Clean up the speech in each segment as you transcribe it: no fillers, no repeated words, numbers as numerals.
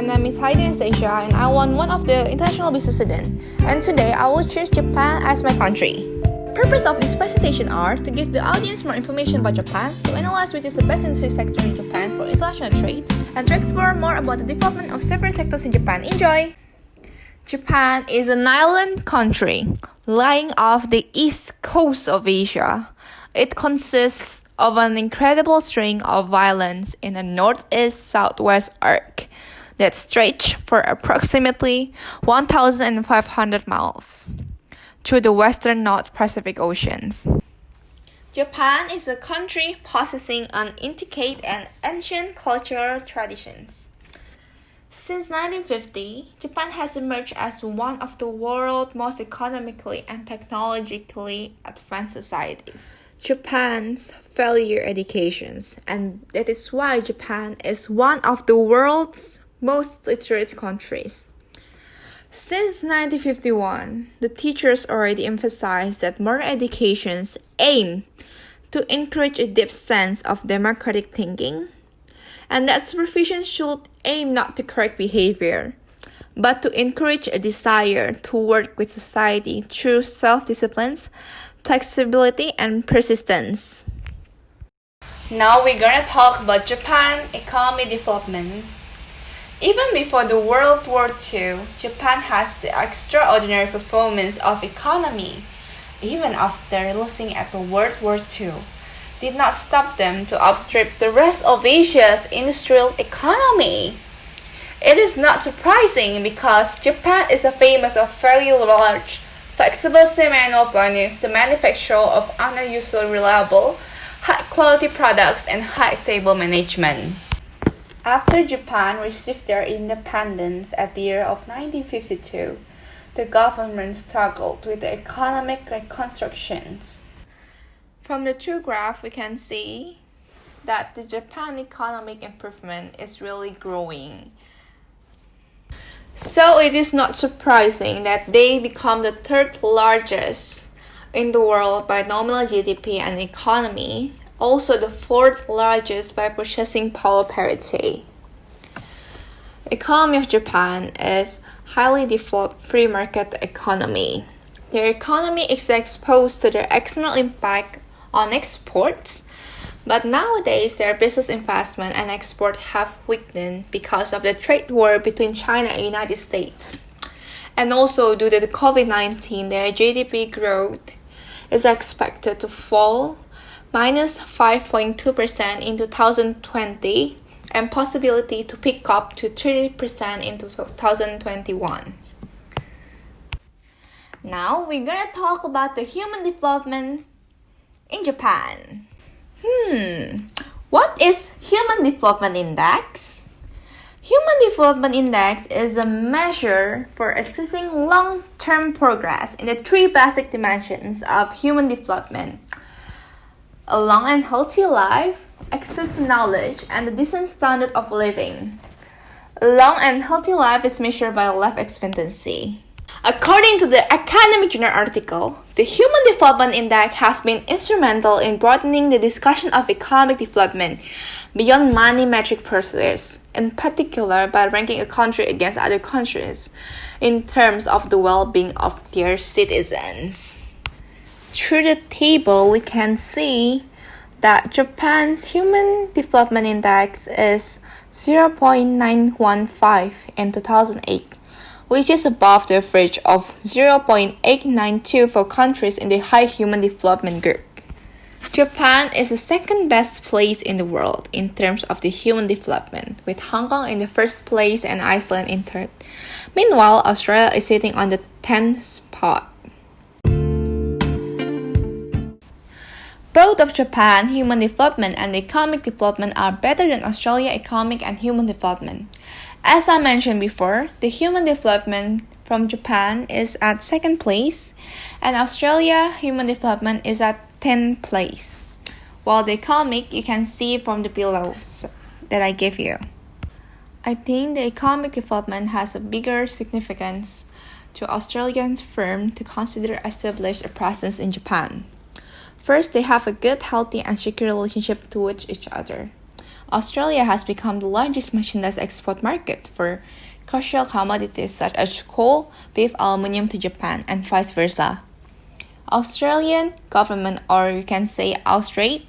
name is Heidi Anastasia and I am one of the international business students. And today I will choose Japan as my country. Purpose of this presentation are to give the audience more information about Japan, to analyze which is the best industry sector in Japan for international trade, and to explore more about the development of several sectors in Japan. Enjoy! Japan is an island country lying off the east coast of Asia. It consists of an incredible string of islands in a northeast-southwest arc that stretch for approximately 1,500 miles through the western North Pacific Oceans. Japan is a country possessing an intricate and ancient cultural traditions. Since 1950, Japan has emerged as one of the world's most economically and technologically advanced societies. Japan's value educations, and that is why Japan is one of the world's most literate countries. Since 1951, the teachers already emphasized that modern educations aim to encourage a deep sense of democratic thinking, and that supervision should aim not to correct behavior, but to encourage a desire to work with society through self-disciplines, flexibility, and persistence. Now we're gonna talk about Japan economic development. Even before the World War II, Japan has the extraordinary performance of economy. Even after losing at the World War II, did not stop them to outstrip the rest of Asia's industrial economy. It is not surprising because Japan is famous for very large, flexible semi-annual bonus to manufacture of unusually reliable, high-quality products and high stable management. After Japan received their independence at the year of 1952, the government struggled with the economic reconstructions. From the two graph, we can see that the Japan economic improvement is really growing. So it is not surprising that they become the third largest in the world by nominal GDP and economy, also the fourth largest by purchasing power parity. The economy of Japan is highly developed free market economy. Their economy is exposed to their external impact on exports, but nowadays their business investment and export have weakened because of the trade war between China and United States. And also due to the COVID-19, their GDP growth is expected to fall minus 5.2% in 2020 and possibility to pick up to 30% in 2021. Now we're gonna talk about the human development in Japan. What is Human Development Index? Human Development Index is a measure for assessing long-term progress in the three basic dimensions of human development: a long and healthy life, access to knowledge, and a decent standard of living. A long and healthy life is measured by life expectancy. According to the Academic Journal article, the Human Development Index has been instrumental in broadening the discussion of economic development beyond money metric procedures, in particular by ranking a country against other countries in terms of the well-being of their citizens. Through the table, we can see that Japan's Human Development Index is 0.915 in 2008, which is above the average of 0.892 for countries in the high human development group. Japan is the second best place in the world in terms of the human development, with Hong Kong in the first place and Iceland in third. Meanwhile, Australia is sitting on the 10th spot. Both of Japan human development and economic development are better than Australia economic and human development. As I mentioned before, the human development from Japan is at second place, and Australia human development is at 10th place. While the economic, you can see from the below that I gave you. I think the economic development has a bigger significance to Australian firms to consider establish a presence in Japan. First, they have a good, healthy, and secure relationship towards each other. Australia has become the largest merchandise export market for crucial commodities such as coal, beef, aluminium to Japan, and vice versa. Australian government, or you can say Austrade,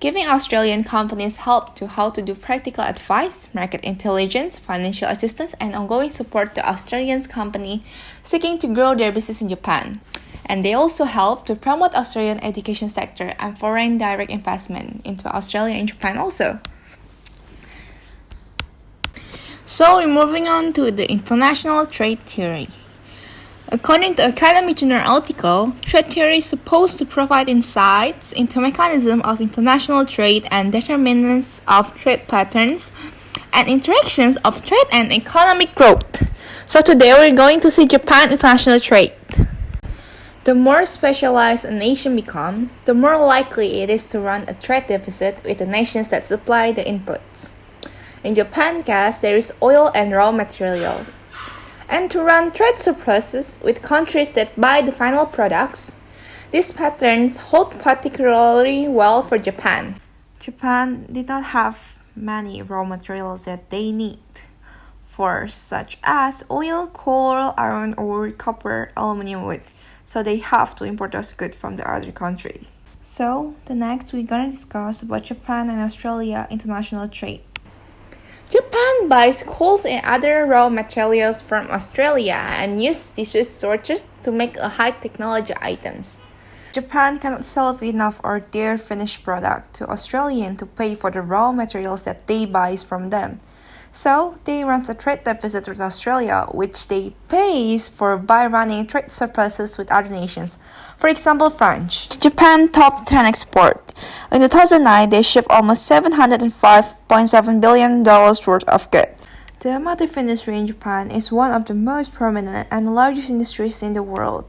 giving Australian companies help to how to do practical advice, market intelligence, financial assistance, and ongoing support to Australian companies seeking to grow their business in Japan. And they also help to promote Australian education sector and foreign direct investment into Australia and Japan also. So we're moving on to the international trade theory. According to Academy Journal article, trade theory is supposed to provide insights into mechanism of international trade and determinants of trade patterns and interactions of trade and economic growth. So today we're going to see Japan international trade. The more specialized a nation becomes, the more likely it is to run a trade deficit with the nations that supply the inputs. In Japan's case, there is oil and raw materials. And to run trade surpluses with countries that buy the final products. These patterns hold particularly well for Japan. Japan did not have many raw materials that they need, for such as oil, coal, iron ore, copper, aluminum, wood. So they have to import those goods from the other country. So the next we're gonna discuss about Japan and Australia international trade. Japan buys coal and other raw materials from Australia and uses these resources to make high technology items. Japan cannot sell enough or their finished product to Australians to pay for the raw materials that they buy from them. So they run a trade deficit with Australia, which they pays for by running trade surpluses with other nations. For example, France. Japan top 10 export. In 2009, they shipped almost $705.7 billion worth of goods. The automotive industry in Japan is one of the most prominent and largest industries in the world.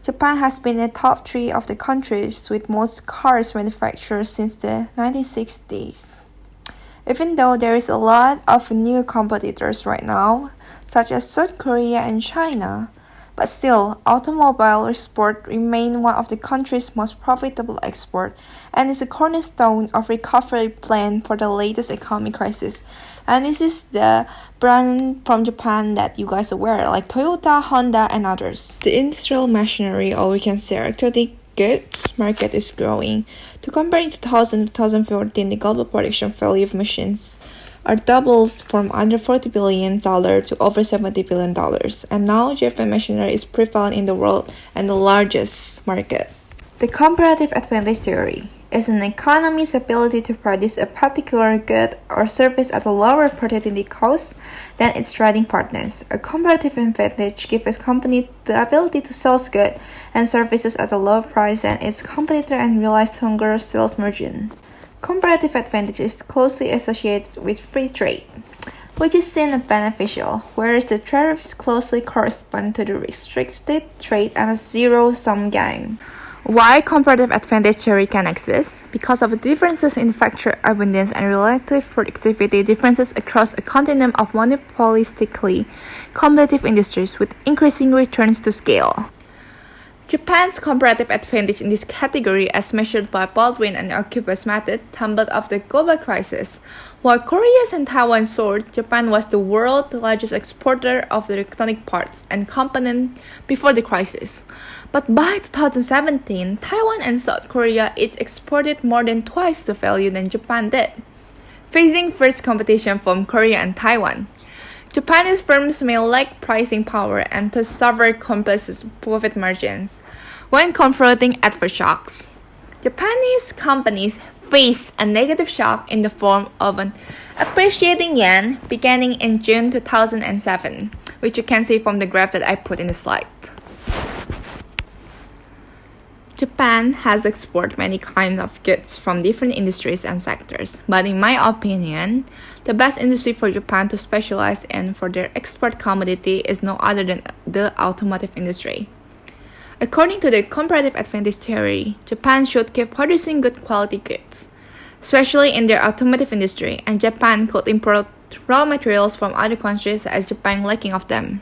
Japan has been in the top 3 of the countries with most cars manufactured since the 1960s. Even though there is a lot of new competitors right now, such as South Korea and China, but still, automobile export remain one of the country's most profitable export and is a cornerstone of recovery plan for the latest economic crisis. And this is the brand from Japan that you guys are aware, like Toyota, Honda, and others. The industrial machinery, or we can say electronic goods market is growing. To compare in 2000 to 2014, the global production value of machines are doubled from under $40 billion to over $70 billion. And now Japan machinery is prevalent in the world and the largest market. The comparative advantage theory is an economy's ability to produce a particular good or service at a lower opportunity cost than its trading partners. A comparative advantage gives a company the ability to sell goods and services at a lower price than its competitor and realize stronger sales margin. Comparative advantage is closely associated with free trade, which is seen as beneficial, whereas the tariffs closely correspond to the restricted trade and a zero-sum game. Why comparative advantage theory can exist? Because of the differences in factor abundance and relative productivity differences across a continuum of monopolistically competitive industries with increasing returns to scale. Japan's comparative advantage in this category, as measured by Baldwin and Okubas method, tumbled after the global crisis. While Korea and Taiwan soared, Japan was the world's largest exporter of electronic parts and components before the crisis. But by 2017, Taiwan and South Korea each exported more than twice the value than Japan did, facing fierce competition from Korea and Taiwan. Japanese firms may lack pricing power and thus suffer compressed profit margins when confronting adverse shocks. Japanese companies faced a negative shock in the form of an appreciating yen beginning in June 2007, which you can see from the graph that I put in the slide. Japan has exported many kinds of goods from different industries and sectors, but in my opinion, the best industry for Japan to specialize in for their export commodity is no other than the automotive industry. According to the comparative advantage theory, Japan should keep producing good quality goods, especially in their automotive industry, and Japan could import raw materials from other countries as Japan lacking of them.